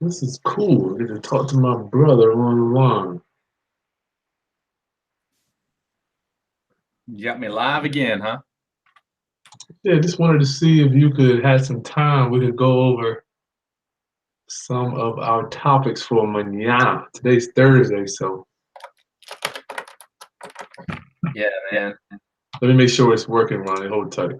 This is cool. I get to talk to my brother online. You got me live again, huh? Yeah, just wanted to see if you could have some time. We could go over some of our topics for mañana. Today's Thursday, so Yeah, man. let me make sure it's working, Ronnie. Hold tight.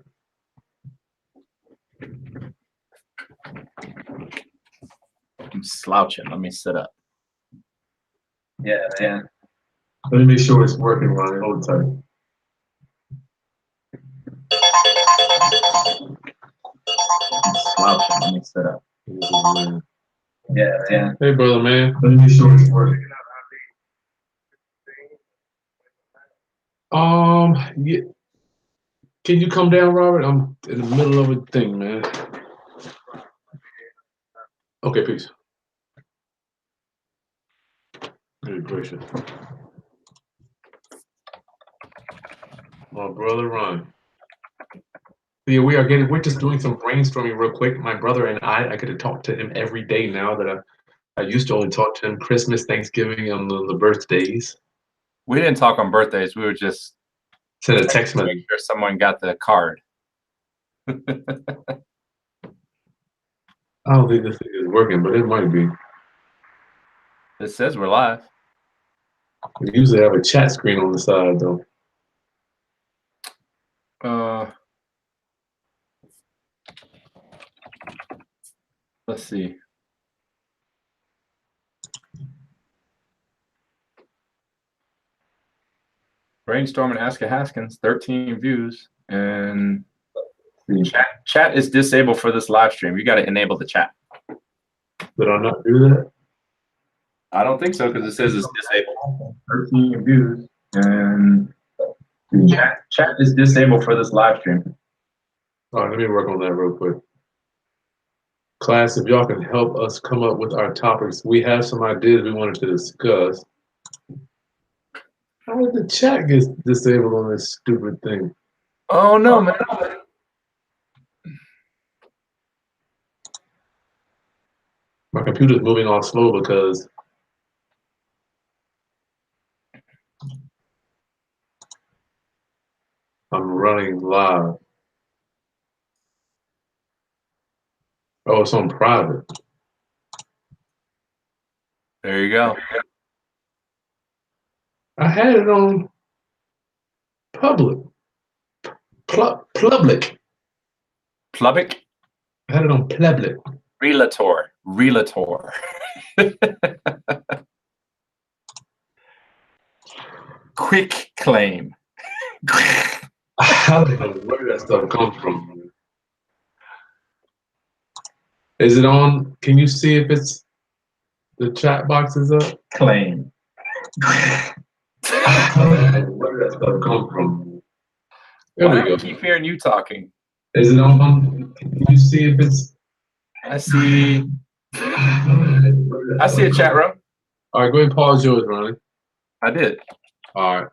I'm slouching. Let me sit up. Yeah, man. Let me make sure it's working, Ronnie. Hold tight. I'm slouching. Let me sit up. Yeah, man. Hey, brother, man. Let me make sure it's working. Yeah. Can you come down, Robert? I'm in the middle of a thing, man. Okay, peace. Good gracious. My brother Ron. Yeah, we're just doing some brainstorming real quick. My brother and I get to talk to him every day now that I used to only talk to him Christmas, Thanksgiving, and the birthdays. We didn't talk on birthdays. We were just Send a text to message. make sure someone got the card. I don't think this thing is working, but it might be. It says we're live. We usually have a chat screen on the side, though. Let's see. Brainstorming Ask a Haskins, 13 views, and chat is disabled for this live stream. You got to enable the chat. Did I not do that? I don't think so because it says it's disabled. 13 views, and chat is disabled for this live stream. All right, let me work on that real quick. Class, if y'all can help us come up with our topics, we have some ideas we wanted to discuss. How did the chat get disabled on this stupid thing? Oh no, man. My computer's moving all slow because I'm running live. Oh, it's on private. There you go. I had it on public. Public. Public? I had it on public. Relator. Quick claim. I don't know where that stuff comes from. Is it on? Can you see if it's the chat box is up? Claim. I don't know where that stuff comes from. There Why we do go. I keep hearing you talking? Is it on? Can you see if it's? I see a chat room. All right, go ahead and pause yours, Ronnie. I did. All right.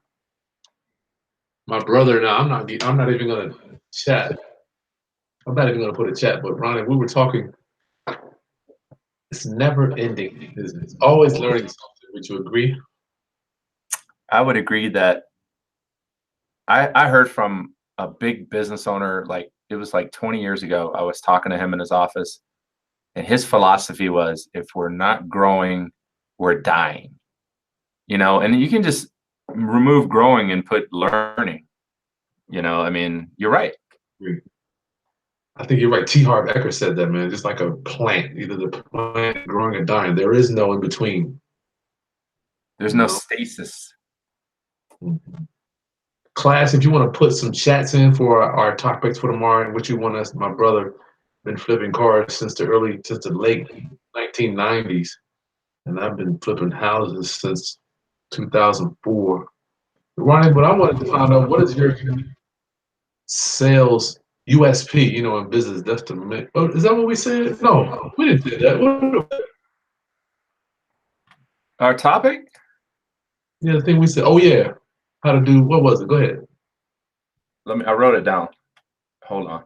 My brother and I'm not even gonna chat. I'm not even gonna put a chat, but Ronnie, we were talking. It's never ending, isn't it? It's always learning something. Would you agree? I would agree that I heard from a big business owner, like it was like 20 years ago. I was talking to him in his office, and his philosophy was if we're not growing, we're dying. You know, and you can just remove growing and put learning. You know, I mean, you're right. I think you're right. T. Harv Eker said that, man. Just like a plant, either the plant growing or dying. There is no in between. There's no stasis. Class, if you want to put some chats in for our topics for tomorrow and what you want us, my brother been flipping cars since the late 1990s. And I've been flipping houses since 2004. Ronnie, but I wanted to find out what is your sales USP, in business. That's the oh, is that what we said? No, we didn't say that. Our topic? Yeah, the thing we said. Oh yeah, how to do? What was it? Go ahead. I wrote it down. Hold on.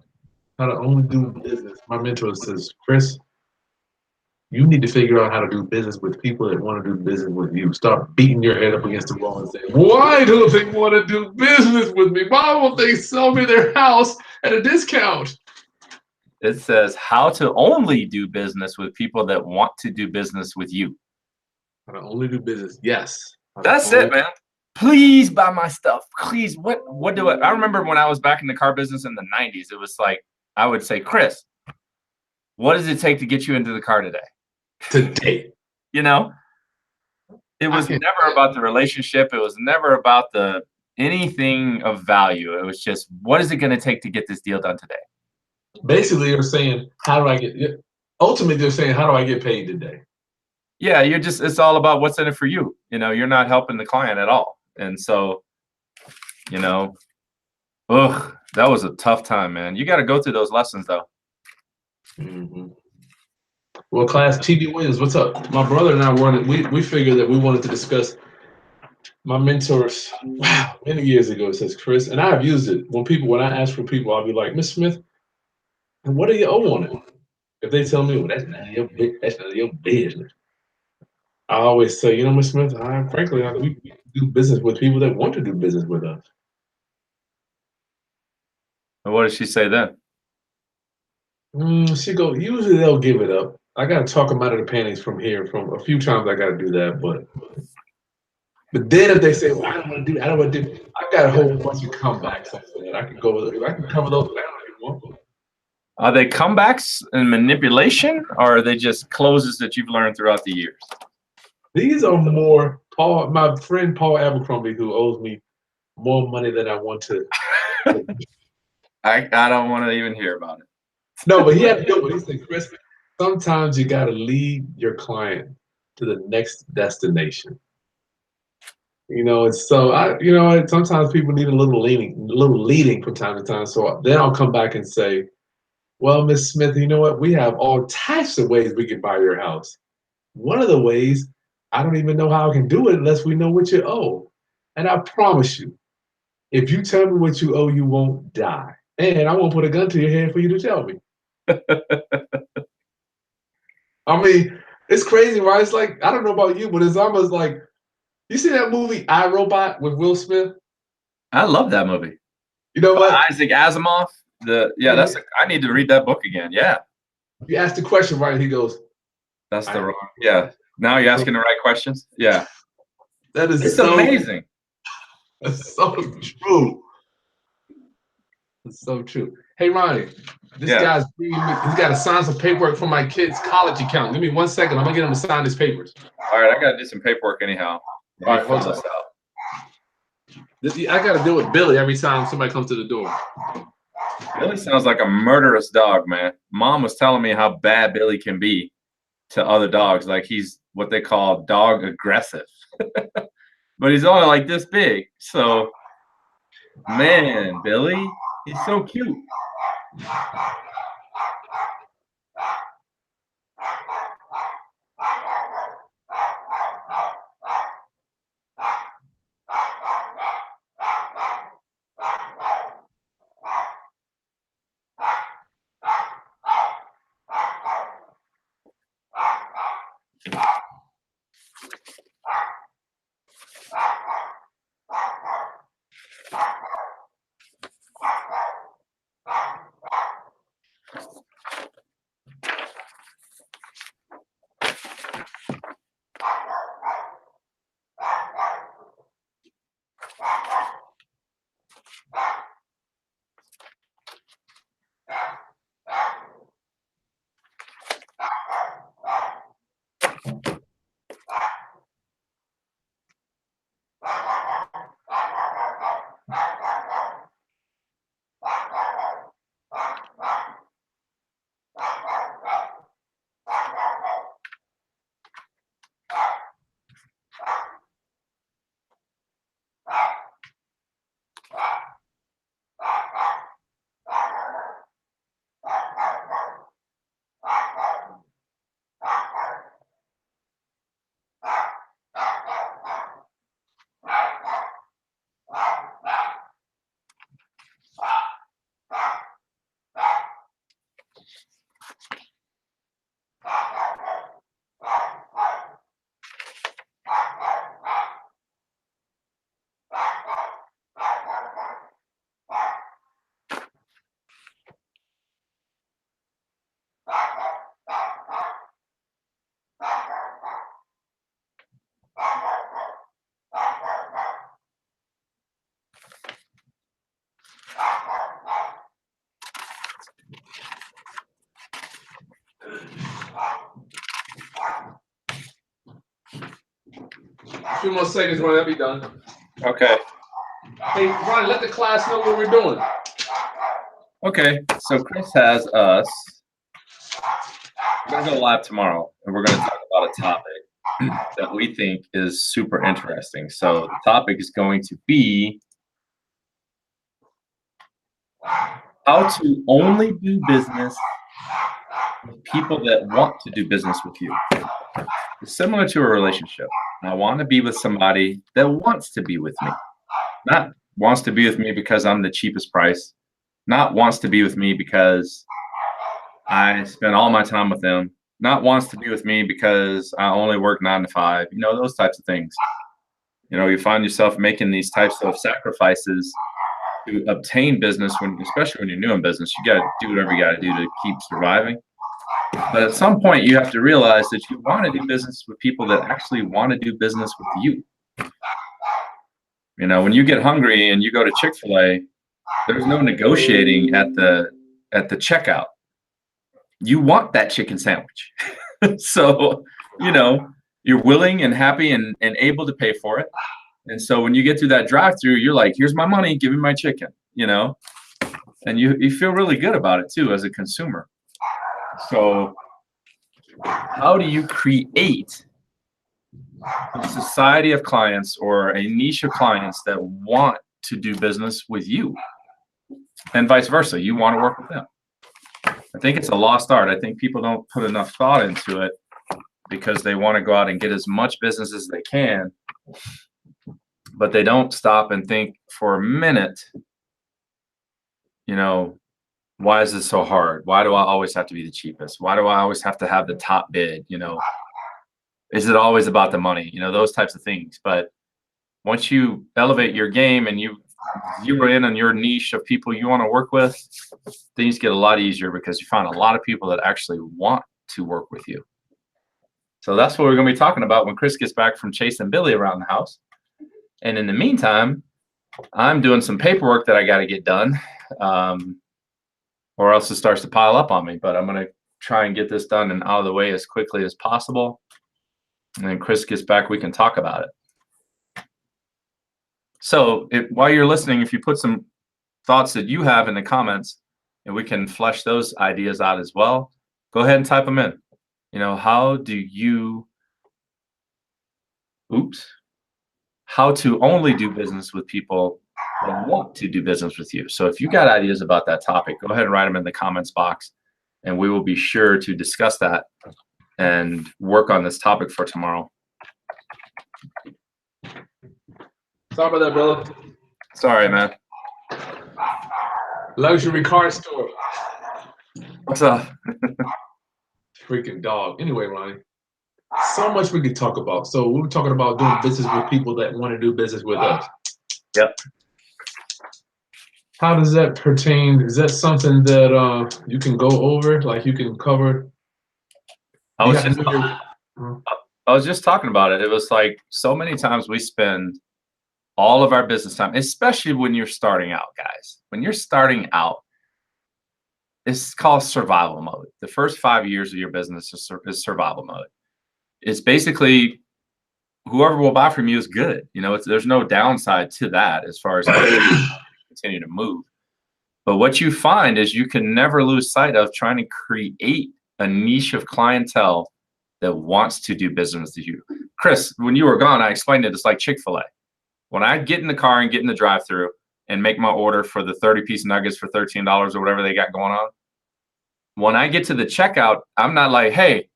How to only do business. My mentor says, Chris, You need to figure out how to do business with people that want to do business with you. Stop beating your head up against the wall and saying, why do they want to do business with me? Why won't they sell me their house at a discount? It says how to only do business with people that want to do business with you. How to only do business. Yes. That's it, man. Please buy my stuff. Please. What do I remember when I was back in the car business in the 90s, it was like I would say, Chris, what does it take to get you into the car today? Today. You know? It was never about the relationship. It was never about the anything of value. It was just, what is it going to take to get this deal done today? Basically, they're saying, how do I get, ultimately, they're saying, how do I get paid today? Yeah, it's all about what's in it for you. You know, you're not helping the client at all. And so, you know, that was a tough time, man. You got to go through those lessons, though. Mm-hmm. Well, class, TD Williams, what's up? My brother and I wanted, we figured that we wanted to discuss my mentors, wow, many years ago, it says Chris, and I have used it. When I ask for people, I'll be like, Miss Smith, what do you owe on it? If they tell me, well, that's none of your business. I always say, Miss Smith, frankly, we do business with people that want to do business with us. And what did she say then? She go, usually they'll give it up. I got to talk them out of the panties from here. From a few times I got to do that, but then if they say, well, I don't want to do, I've got a whole bunch of comebacks after that. I can cover those down if you want. Are they comebacks and manipulation, or are they just closes that you've learned throughout the years? These are more my friend Paul Abercrombie, who owes me more money than I want to. I don't want to even hear about it. No, but he had a good one. He said, Chris, sometimes you got to lead your client to the next destination. It's so sometimes people need a little leading from time to time. So then I'll come back and say, well, Miss Smith, you know what? We have all types of ways we can buy your house. One of the ways, I don't even know how I can do it unless we know what you owe. And I promise you, if you tell me what you owe, you won't die. And I won't put a gun to your head for you to tell me. I mean, it's crazy, right? It's like, I don't know about you, but it's almost like, you see that movie I, Robot with Will Smith? I love that movie. You know what? Isaac Asimov. I need to read that book again. Yeah. You asked the question, right? He goes, that's the wrong. Yeah. Now you're asking the right questions. Yeah. That is it's so amazing. That's so true. It's so true. Hey, Ronnie, this guy's he's got to sign some paperwork for my kid's college account. Give me 1 second. I'm going to get him to sign his papers. All right. I got to do some paperwork anyhow. All right, hold on. I got to deal with Billy every time somebody comes to the door. Billy sounds like a murderous dog, man. Mom was telling me how bad Billy can be to other dogs. Like he's what they call dog aggressive. But he's only like this big. So, man, Billy, he's so cute. A few more seconds, Ronnie. I'll be done. Okay. Hey, Ronnie, let the class know what we're doing. Okay. So Chris has us. We're gonna go live tomorrow, and we're gonna talk about a topic that we think is super interesting. So the topic is going to be how to only do business with people that want to do business with you. It's similar to a relationship. I want to be with somebody that wants to be with me, not wants to be with me because I'm the cheapest price, not wants to be with me because I spend all my time with them, not wants to be with me because I only work 9 to 5, those types of things. You find yourself making these types of sacrifices to obtain business especially when you're new in business. You got to do whatever you got to do to keep surviving. But at some point you have to realize that you want to do business with people that actually want to do business with you. When you get hungry and you go to Chick-fil-A, there's no negotiating at the checkout. You want that chicken sandwich. So, you're willing and happy and able to pay for it. And so when you get through that drive-through, you're like, here's my money, give me my chicken, and you feel really good about it too as a consumer. So how do you create a society of clients or a niche of clients that want to do business with you, and vice versa? You want to work with them. I think it's a lost art. I think people don't put enough thought into it because they want to go out and get as much business as they can, but they don't stop and think for a minute, why is this so hard? Why do I always have to be the cheapest? Why do I always have to have the top bid? Is it always about the money? Those types of things. But once you elevate your game and you zero in on your niche of people you want to work with, things get a lot easier because you find a lot of people that actually want to work with you. So that's what we're going to be talking about when Chris gets back from chasing Billy around the house. And in the meantime, I'm doing some paperwork that I got to get done, or else it starts to pile up on me. But I'm going to try and get this done and out of the way as quickly as possible. And then Chris gets back, we can talk about it. So while you're listening, if you put some thoughts that you have in the comments, and we can flesh those ideas out as well, go ahead and type them in. How to only do business with people that want to do business with you. So if you got ideas about that topic, go ahead and write them in the comments box, and we will be sure to discuss that and work on this topic for tomorrow. Sorry about that, brother. Sorry, man. Luxury car store. What's up? Freaking dog. Anyway, Ronnie, so much we could talk about. So we were talking about doing business with people that want to do business with us. Yep. How does that pertain? Is that something that you can go over? Like you can cover? I was just talking about it. It was like so many times we spend all of our business time, especially when you're starting out, guys. When you're starting out, it's called survival mode. The first 5 years of your business is survival mode. It's basically whoever will buy from you is good. There's no downside to that as far as continue to move. But what you find is you can never lose sight of trying to create a niche of clientele that wants to do business with you. Chris, when you were gone, I explained it. It's like Chick-fil-A. When I get in the car and get in the drive-thru and make my order for the 30-piece nuggets for $13 or whatever they got going on, when I get to the checkout, I'm not like, hey,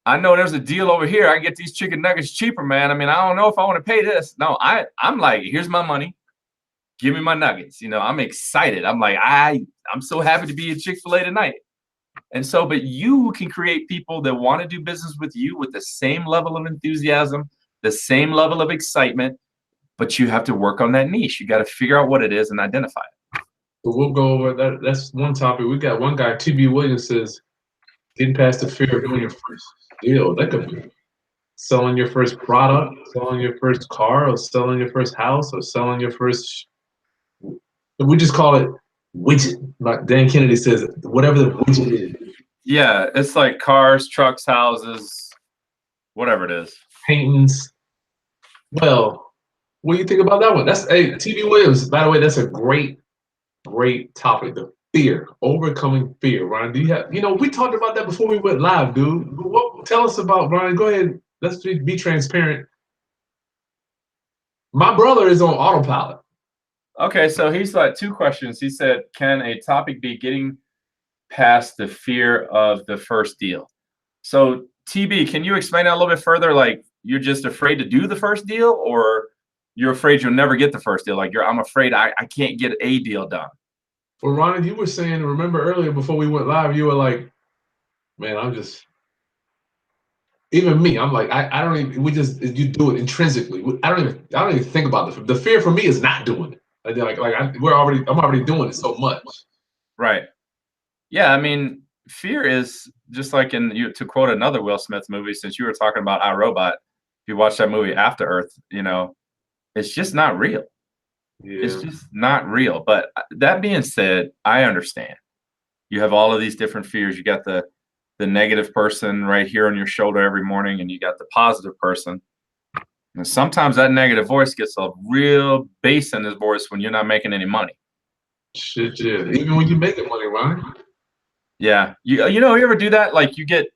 I know there's a deal over here. I can get these chicken nuggets cheaper, man. I mean, I don't know if I want to pay this. No, I'm like, here's my money. Give me my nuggets. I'm excited. I'm like, I'm so happy to be at Chick-fil-A tonight. And so, but you can create people that want to do business with you with the same level of enthusiasm, the same level of excitement, but you have to work on that niche. You got to figure out what it is and identify it. But we'll go over that. That's one topic. We got one guy, TB Williams, says, getting past the fear of doing your first deal. That could be selling your first product, selling your first car, or selling your first house, or selling your first. We just call it widget. Like Dan Kennedy says, whatever the widget is. Yeah, it's like cars, trucks, houses, whatever it is. Paintings. Well, what do you think about that one? That's hey, TV Williams. By the way, that's a great topic. The fear, overcoming fear. Ryan, do you have? You know, we talked about that before we went live, dude. Tell us about Ryan. Go ahead. Let's be transparent. My brother is on autopilot. Okay, so he's like two questions. He said, "Can a topic be getting past the fear of the first deal?" So, TB, can you explain that a little bit further? Like, you're just afraid to do the first deal, or you're afraid you'll never get the first deal? Like, I'm afraid I can't get a deal done. Well, Ryan, you were saying, remember earlier before we went live, you were like, man, I'm just, even me, I'm like, I don't even, you do it intrinsically. I don't even think about the fear for me is not doing it. I'm already doing it so much. Right. Yeah, I mean, fear is just like to quote another Will Smith movie, since you were talking about iRobot, if you watch that movie After Earth, it's just not real. It's Yeah. just not real. But that being said, I understand. You have all of these different fears. You got the negative person right here on your shoulder every morning, and you got the positive person. And sometimes that negative voice gets a real bass in his voice when you're not making any money. Shit, yeah. Even when you're making money, Ryan. Yeah. You ever do that? Like, you get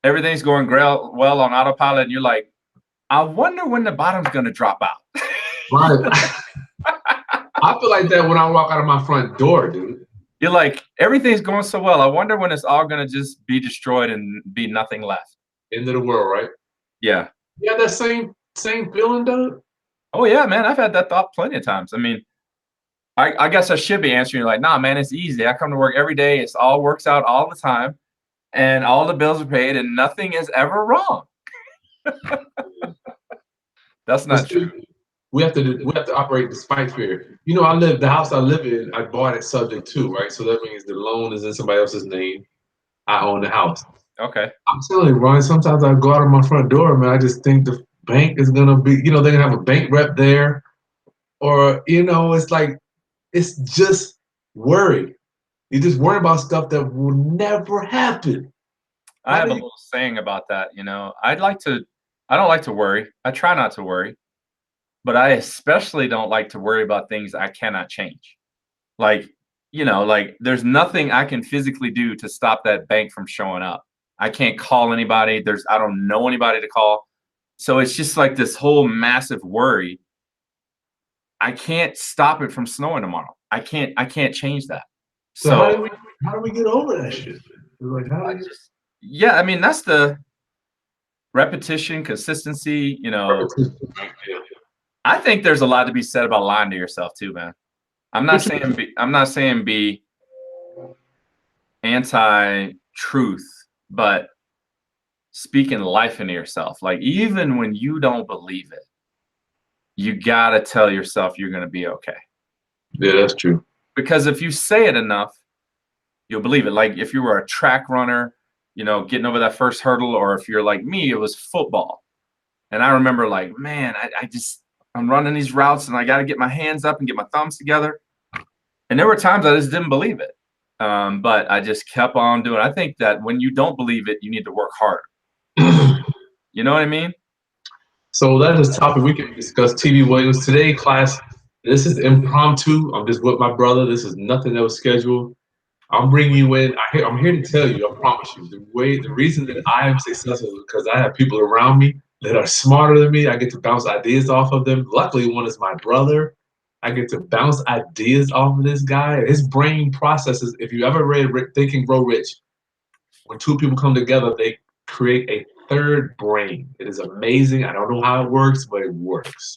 everything's going well on autopilot, and you're like, I wonder when the bottom's gonna drop out. Right. I feel like that when I walk out of my front door, dude. You're like, everything's going so well. I wonder when it's all gonna just be destroyed and be nothing left. End of the world, right? Yeah. Yeah, that same feeling, dude. Oh yeah, man. I've had that thought plenty of times. I mean, I guess I should be answering you like, nah, man, it's easy. I come to work every day. It's all works out all the time, and all the bills are paid, and nothing is ever wrong. That's not true. We have to operate despite fear. You know, the house I live in, I bought it subject to, right? So that means the loan is in somebody else's name. I own the house. Okay. I'm telling you, Ryan, sometimes I go out of my front door, man, I just think the bank is gonna be, they're gonna have a bank rep there. Or, it's like it's just worry. You just worry about stuff that will never happen. I have a little saying about that. I don't like to worry. I try not to worry, but I especially don't like to worry about things I cannot change. Like, like there's nothing I can physically do to stop that bank from showing up. I can't call anybody. I don't know anybody to call. So it's just like this whole massive worry. I can't stop it from snowing tomorrow. I can't change that. So how do we get over that shit? Like yeah, I mean, that's the repetition, consistency, I think there's a lot to be said about lying to yourself too, man. I'm not saying be anti-truth, but speaking life into yourself. Like, even when you don't believe it, you gotta tell yourself you're gonna be okay. Yeah, that's true. Because if you say it enough, you'll believe it. Like, if you were a track runner, getting over that first hurdle, or if you're like me, it was football. And I remember, like, man, I'm running these routes and I got to get my hands up and get my thumbs together. And there were times I just didn't believe it. But I just kept on doing it. I think that when you don't believe it, you need to work harder. You know what I mean? So that is a topic we can discuss. TV Williams today, class. This is impromptu. I'm just with my brother. This is nothing that was scheduled. I'm bringing you in. I'm here to tell you. I promise you. The reason that I am successful is because I have people around me that are smarter than me. I get to bounce ideas off of them. Luckily, one is my brother. I get to bounce ideas off of this guy. His brain processes. If you ever read Think and Grow Rich, when two people come together, they create a third brain. It is amazing. I don't know how it works, but it works.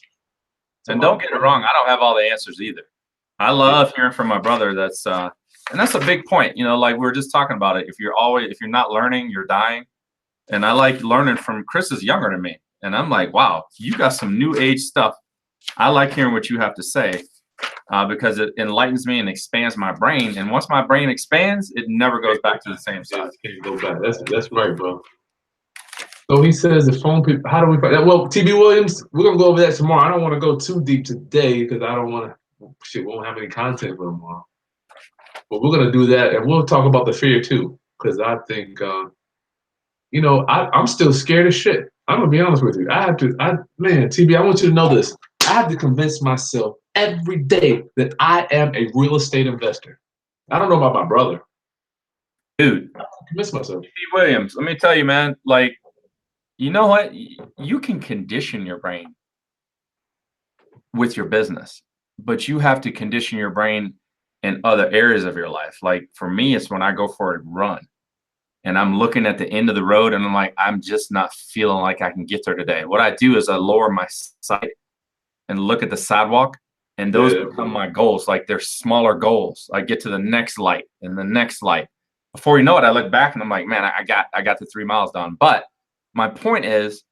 And don't get it wrong, I don't have all the answers either. I love hearing from my brother. And that's a big point. Like we were just talking about it. If you're not learning, you're dying. And I like learning from Chris is younger than me. And I'm like, wow, you got some new age stuff. I like hearing what you have to say because it enlightens me and expands my brain. And once my brain expands, it never goes back to the same size. It can't go back. That's right, bro. So he says the phone people. How do we find that? Well, TB Williams, we're gonna go over that tomorrow. I don't want to go too deep today because I don't want to. Shit, we won't have any content for tomorrow. But we're gonna do that, and we'll talk about the fear too, because I think, I'm still scared as shit. I'm gonna be honest with you. Man, TB, I want you to know this. I have to convince myself every day that I am a real estate investor. I don't know about my brother. Dude, I convince myself. T. Williams, let me tell you, man, like, you know what? You can condition your brain with your business, but you have to condition your brain in other areas of your life. Like for me, it's when I go for a run and I'm looking at the end of the road and I'm like, I'm just not feeling like I can get there today. What I do is I lower my sight and look at the sidewalk, and those become my goals. Like they're smaller goals. I get to the next light and the next light. Before you know it, I look back and I'm like, man, I got the 3 miles done. But my point is,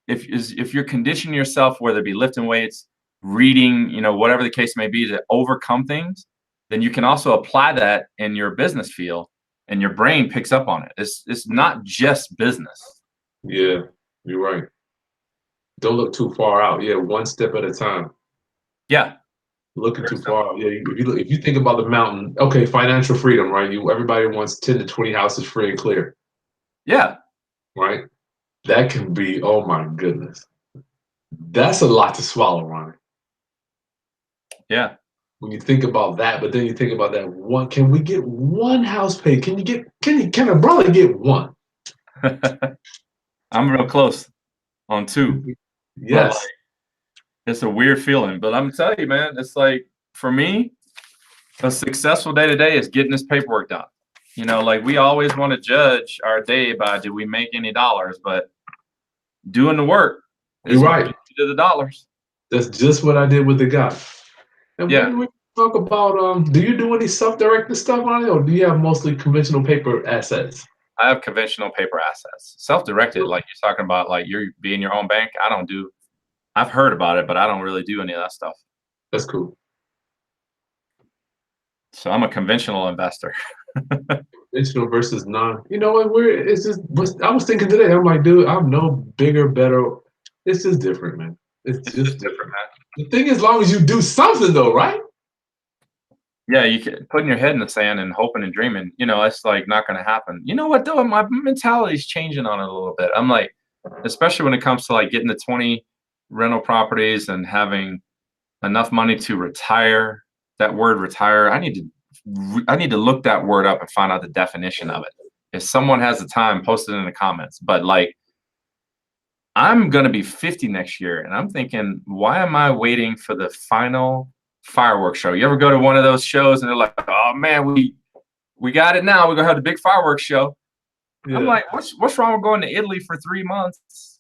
if you're conditioning yourself, whether it be lifting weights, reading, whatever the case may be, to overcome things, then you can also apply that in your business field, and your brain picks up on it. It's not just business. Yeah, you're right. Don't look too far out. Yeah, one step at a time. Yeah. Looking too far out. Yeah, if you think about the mountain, okay, financial freedom, right? Everybody wants 10 to 20 houses free and clear. Yeah. Right? That can be, oh my goodness. That's a lot to swallow, Ronnie. Yeah. When you think about that, but then you think about that one, can we get one house paid? Can a brother get one? I'm real close on 2. Yes. Like, it's a weird feeling, but I'm telling you, man, it's like, for me, a successful day to day is getting this paperwork done. Like we always want to judge our day by, did we make any dollars? But doing the work is You're right. To the dollars. That's just what I did with the guy. And Yeah. when we talk about, do you do any self-directed stuff on it, or do you have mostly conventional paper assets? I have conventional paper assets. Self-directed, like you're talking about, like you're being your own bank. I don't do. I've heard about it, but I don't really do any of that stuff. That's cool. So I'm a conventional investor. Conventional versus non. You know what? It's just. I was thinking today. I'm like, dude, I'm no bigger, better. It's just different, man. It's just different, man. The thing is, as long as you do something, though, right? Yeah, you can putting your head in the sand and hoping and dreaming. It's like not going to happen. You know what though? My mentality is changing on it a little bit. I'm like, especially when it comes to like getting the 20 rental properties and having enough money to retire. That word retire, I need to look that word up and find out the definition of it. If someone has the time, post it in the comments. But like, I'm going to be 50 next year, and I'm thinking, why am I waiting for the final fireworks show? You ever go to one of those shows and they're like, oh man, we got it now. We're going to have the big fireworks show. Yeah. I'm like, what's wrong with going to Italy for 3 months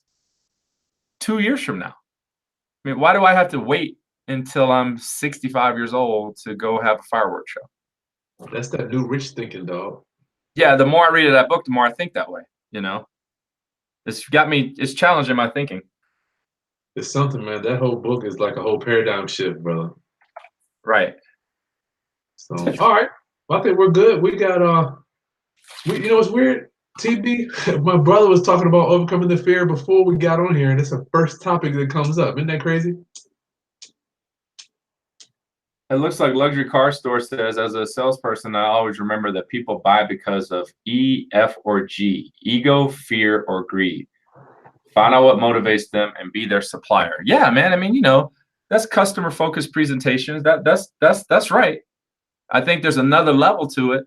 2 years from now? I mean, why do I have to wait until I'm 65 years old to go have a fireworks show? That's that new rich thinking, dog. Yeah, the more I read that book, the more I think that way. It's challenging my thinking. It's something, man. That whole book is like a whole paradigm shift, brother. Right. So, all right. Well, I think we're good. We got, it's weird. TB, my brother was talking about overcoming the fear before we got on here, and it's the first topic that comes up. Isn't that crazy? It looks like Luxury Car Store says, as a salesperson, I always remember that people buy because of E, F, or G: ego, fear, or greed. Find out what motivates them and be their supplier. Yeah, man. I mean, that's customer-focused presentations. That's right. I think there's another level to it.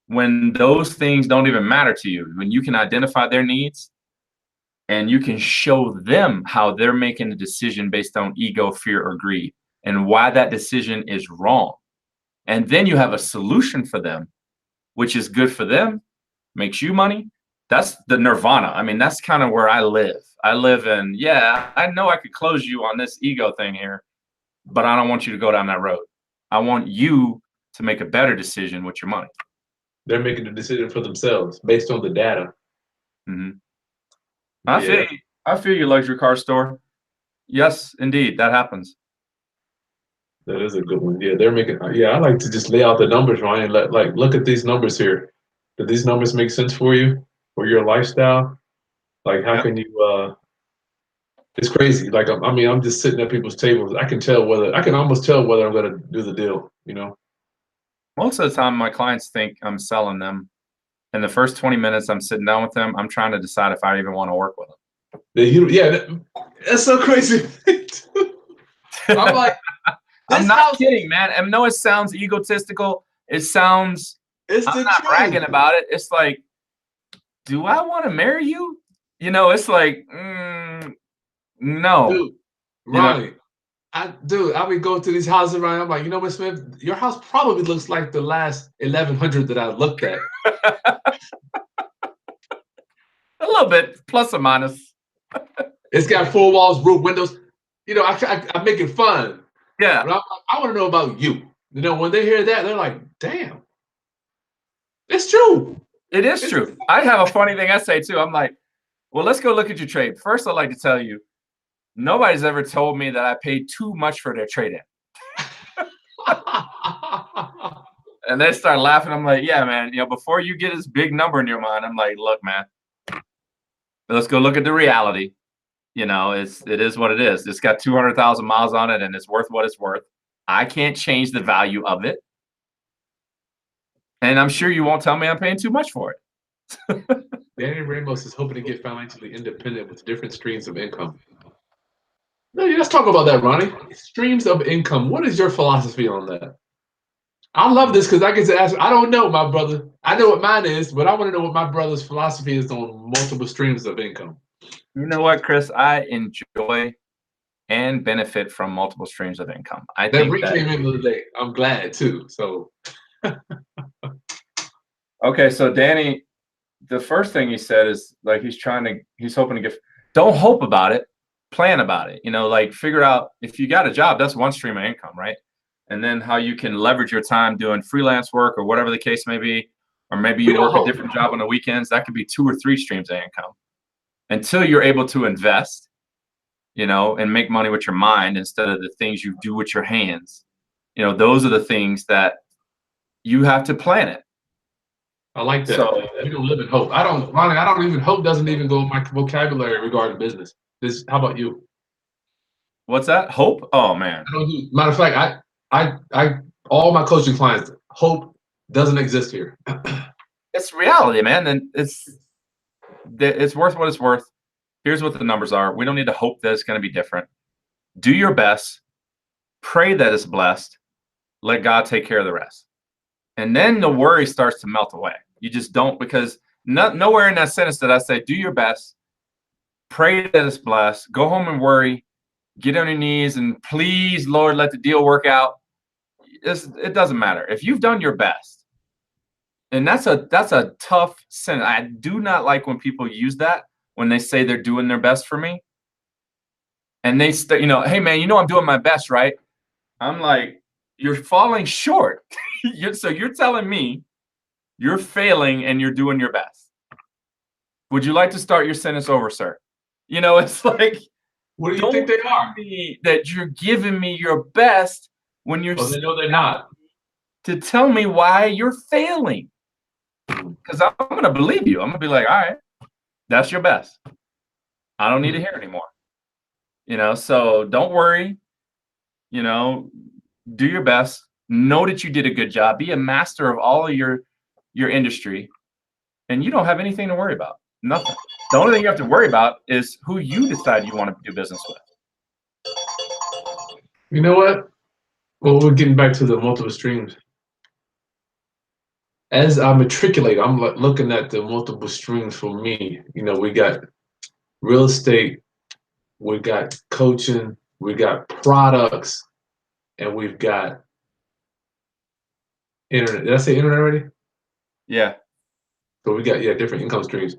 When those things don't even matter to you, when you can identify their needs and you can show them how they're making a decision based on ego, fear, or greed, and why that decision is wrong. And then you have a solution for them, which is good for them, makes you money. That's the nirvana. I mean, that's kind of where I live. I live in, yeah, I know I could close you on this ego thing here, but I don't want you to go down that road. I want you to make a better decision with your money. They're making the decision for themselves based on the data. Mm-hmm. I feel you, Luxury Car Store. Yes, indeed, that happens. That is a good one. Yeah, they're making. Yeah, I like to just lay out the numbers, Ryan. Look at these numbers here. Do these numbers make sense for you, for your lifestyle? Like, how can you? It's crazy. Like, I'm just sitting at people's tables. I can almost tell whether I'm going to do the deal. Most of the time, my clients think I'm selling them And the first 20 minutes I'm sitting down with them, I'm trying to decide if I even want to work with Yeah, that's so crazy. I'm them. like, I'm this not house, kidding, man. I know it sounds egotistical. It sounds, it's I'm the not truth. bragging about it. It's like, do I want to marry you? You know, it's like, no. Dude, You know, Ronnie, I would go to these houses around. I'm like, you know what, Smith? Your house probably looks like the last 1100 that I looked at. a little bit, plus or minus. It's got 4 walls, roof, windows. You know, I'm making fun. Yeah, But I want to know about you. You know, when they hear that, they're like, damn, it's true. it is It's true. I have a funny thing I say too. I'm like, well, let's go look at your trade. First, I'd like to tell you, nobody's ever told me that I paid too much for their trade in. And they start laughing. I'm like, yeah, man, you know, before you get this big number in your mind, I'm like, look, man, let's go look at the reality. You know, it is what it is. It's got 200,000 miles on it and it's worth what it's worth. I can't change the value of it. And I'm sure you won't tell me I'm paying too much for it. Danny Ramos is hoping to get financially independent with different streams of income. No, let's talk about that, Ronnie. Streams of income. What is your philosophy on that? I love this because I get to ask. I don't know, my brother. I know what mine is, but I want to know what my brother's philosophy is on multiple streams of income. You know what, Chris? I enjoy and benefit from multiple streams of income. I That think ring that. came in the other day. I'm glad too. So Okay, so Danny, the first thing he said is like he's hoping to get. Don't hope about it, plan about it. You know, like figure out if you got a job, that's one stream of income, right? And then how you can leverage your time doing freelance work or whatever the case may be, or maybe we you don't work a hope. different job on the weekends. That could be 2 or 3 streams of income until you're able to invest, you know, and make money with your mind instead of the things you do with your hands. You know, those are the things that you have to plan it. I like that. So We don't live in hope. I don't, Ronnie. I don't even hope doesn't even go in my vocabulary regarding business. How about you? what's that? Hope? Oh man. I don't do, matter of fact, all my coaching clients, hope doesn't exist here. It's reality, man. And it's worth what it's worth. Here's what the numbers are. We don't need to hope that it's going to be different. Do your best. Pray that it's blessed. Let God take care of the rest. And then the worry starts to melt away. You just don't, because nowhere in that sentence did I say, do your best, pray that it's blessed, go home and worry, get on your knees, and please, Lord, let the deal work out. It doesn't matter. If you've done your best, and that's a tough sentence. I do not like when people use that when they say they're doing their best for me. And they you know, hey man, you know I'm doing my best, right? I'm like, you're falling short. So you're telling me you're failing and you're doing your best. Would you like to start your sentence over, sir? You know, it's like, What do you think they are? that you're giving me your best when you're they know they're not. to tell me why you're failing. Because I'm going to believe you. I'm going to be like, all right, that's your best. I don't need to hear anymore. You know, so don't worry. You know, do your best. Know that you did a good job. Be a master of all of your industry, and you don't have anything to worry about. Nothing. The only thing you have to worry about is who you decide you want to do business with. You know what? Well, we're getting back to the multiple streams. As I matriculate, I'm looking at the multiple streams for me. You know, we got real estate, we got coaching, we got products, and we've got internet. Did I say internet already? Yeah. So we got different income streams.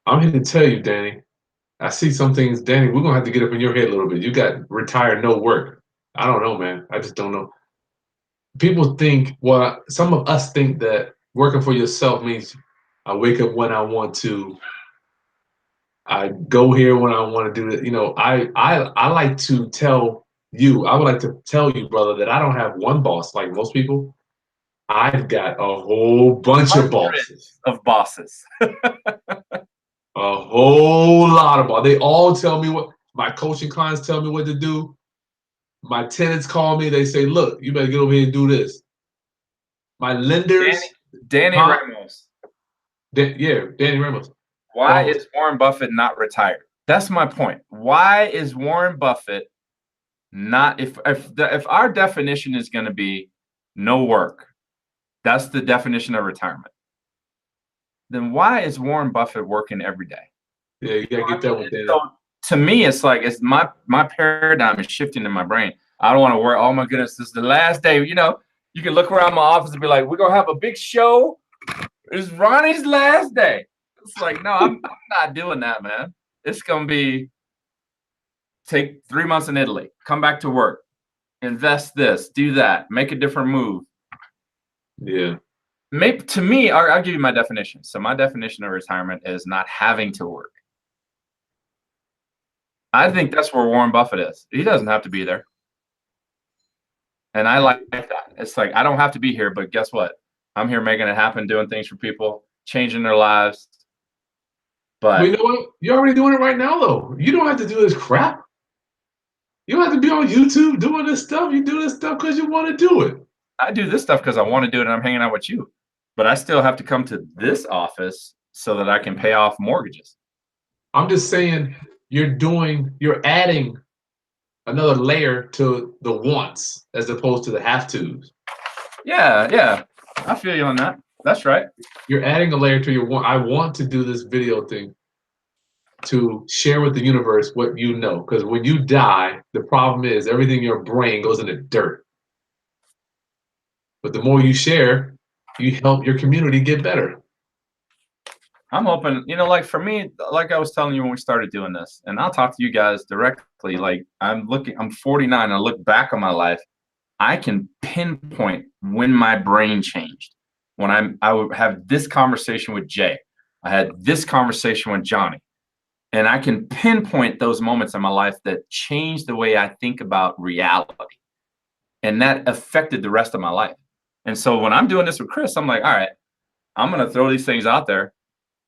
I'm here to tell you, Danny. I see some things, Danny. We're gonna have to get up in your head a little bit. You got retired, no work. I don't know, man. I just don't know. People think, well, some of us think that working for yourself means I wake up when I want to. I go here when I want to do it. You know, I like to tell you, I would like to tell you, brother, that I don't have one boss like most people. I've got a whole bunch of bosses. Of bosses. A whole lot of bosses. They all tell me what, my coaching clients tell me what to do. My tenants call me, they say, look, you better get over here and do this. My lenders. Danny Ramos. Danny Ramos. Why is Warren Buffett not retired? That's my point. Why is Warren Buffett not? If our definition is going to be no work, that's the definition of retirement. Then why is Warren Buffett working every day? Yeah, you gotta get that one, Danny. So to me, it's like it's my paradigm is shifting in my brain. I don't want to work. Oh my goodness, this is the last day. You know, you can look around my office and be like, we're gonna have a big show. It's Ronnie's last day. It's like, no, I'm not doing that, man. It's gonna be take 3 months in Italy, come back to work, invest this, do that, make a different move. Yeah. Maybe to me, I'll give you my definition. So my definition of retirement is not having to work. I think that's where Warren Buffett is. He doesn't have to be there. And I like that. It's like, I don't have to be here, but guess what? I'm here making it happen, doing things for people, changing their lives. But you know what? You're already doing it right now, though. You don't have to do this crap. You don't have to be on YouTube doing this stuff. You do this stuff because you want to do it. I do this stuff because I want to do it and I'm hanging out with you. But I still have to come to this office so that I can pay off mortgages. I'm just saying you're adding another layer to the wants as opposed to the have tos. Yeah. I feel you on that. That's right. You're adding a layer to your want. I want to do this video thing to share with the universe what you know. Because when you die, the problem is everything in your brain goes in the dirt. But the more you share, you help your community get better. I'm hoping, like for me, like I was telling you when we started doing this, and I'll talk to you guys directly. Like I'm 49. I look back on my life. I can pinpoint when my brain changed. When I would have this conversation with Jay. I had this conversation with Johnny. And I can pinpoint those moments in my life that changed the way I think about reality. And that affected the rest of my life. And so when I'm doing this with Chris, I'm like, all right, I'm going to throw these things out there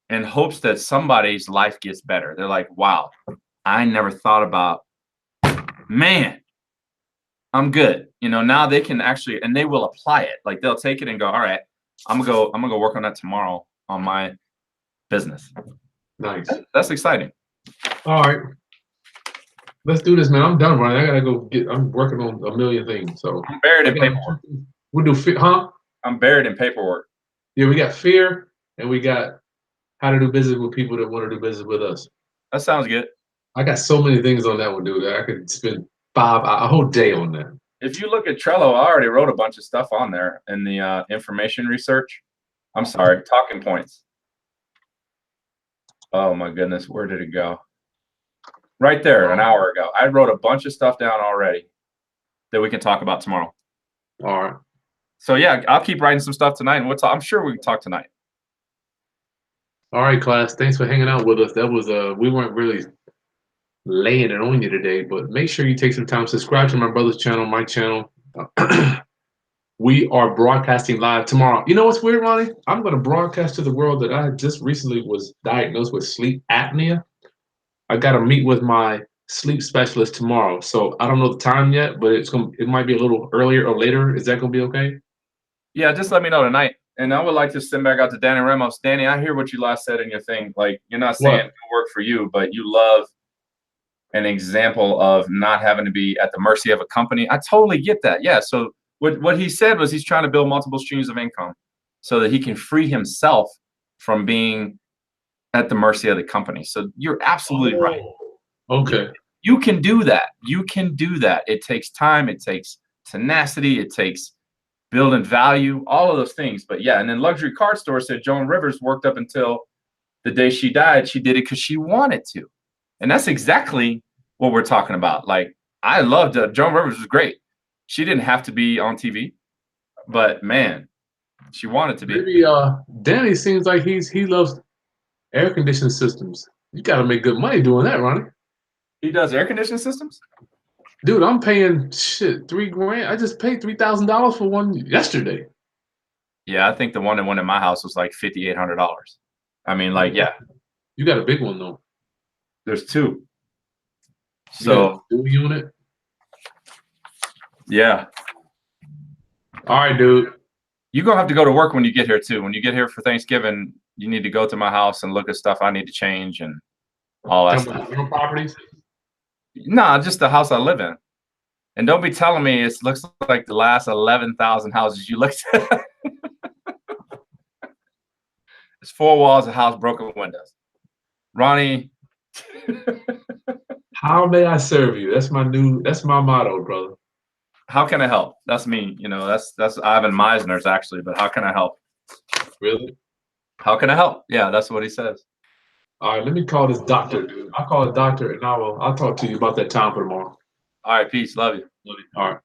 in hopes that somebody's life gets better. They're like, wow, I never thought about, man, I'm good. Now they can actually, and they will apply it. Like they'll take it and go, all right, I'm gonna go work on that tomorrow on my business. Nice. That's exciting. All right. Let's do this, man. I'm done, Ryan. I gotta go I'm working on a million things. So I'm buried in paperwork. We'll do huh? I'm buried in paperwork. Yeah, we got fear and we got how to do business with people that want to do business with us. That sounds good. I got so many things on that one, dude. I could spend a whole day on that. If you look at Trello, I already wrote a bunch of stuff on there in the information research. I'm sorry, talking points. Oh my goodness, where did it go? Right there, an hour ago. I wrote a bunch of stuff down already that we can talk about tomorrow. All right. So yeah, I'll keep writing some stuff tonight, and I'm sure we can talk tonight. All right, class. Thanks for hanging out with us. That was we weren't really laying it on you today, but make sure you take some time, subscribe to my brother's channel, my channel. We are broadcasting live tomorrow. You know what's weird, Ronnie? I'm going to broadcast to the world that I just recently was diagnosed with sleep apnea. I got to meet with my sleep specialist tomorrow. So I don't know the time yet, but it might be a little earlier or later. Is that going to be okay? Yeah, just let me know tonight. And I would like to send back out to Danny Ramos. Danny, I hear what you last said in your thing. Like, you're not saying it work for you, but you love an example of not having to be at the mercy of a company. I totally get that. Yeah. So what he said was he's trying to build multiple streams of income so that he can free himself from being at the mercy of the company. So you're absolutely right. Okay. You can do that. You can do that. It takes time. It takes tenacity. It takes building value, all of those things. But yeah, and then Luxury Card Store said Joan Rivers worked up until the day she died. She did it because she wanted to. And that's exactly what we're talking about. Like, I loved Joan Rivers was great. She didn't have to be on TV, but man, she wanted to be. Maybe Danny seems like he loves air conditioning systems. You got to make good money doing that, Ronnie. He does air conditioning systems? Dude, I'm paying $3,000. I just paid $3,000 for one yesterday. Yeah, I think the one that went in my house was like $5,800. I mean, like, yeah. You got a big one though. There's two. So two unit. Yeah. All right, dude. You're gonna have to go to work when you get here too. When you get here for Thanksgiving, you need to go to my house and look at stuff I need to change and all that Come stuff. on, your properties. No, just the house I live in. And don't be telling me it looks like the last 11,000 houses you looked at. It's 4 walls, a house, broken windows. Ronnie. How may I serve you? That's my motto, brother. How can I help? That's me. You know, that's Ivan Meisner's actually, but how can I help? Really? How can I help? Yeah, that's what he says. All right, let me call this doctor, dude. I'll call the doctor and I'll talk to you about that time for tomorrow. All right, peace. Love you. All right.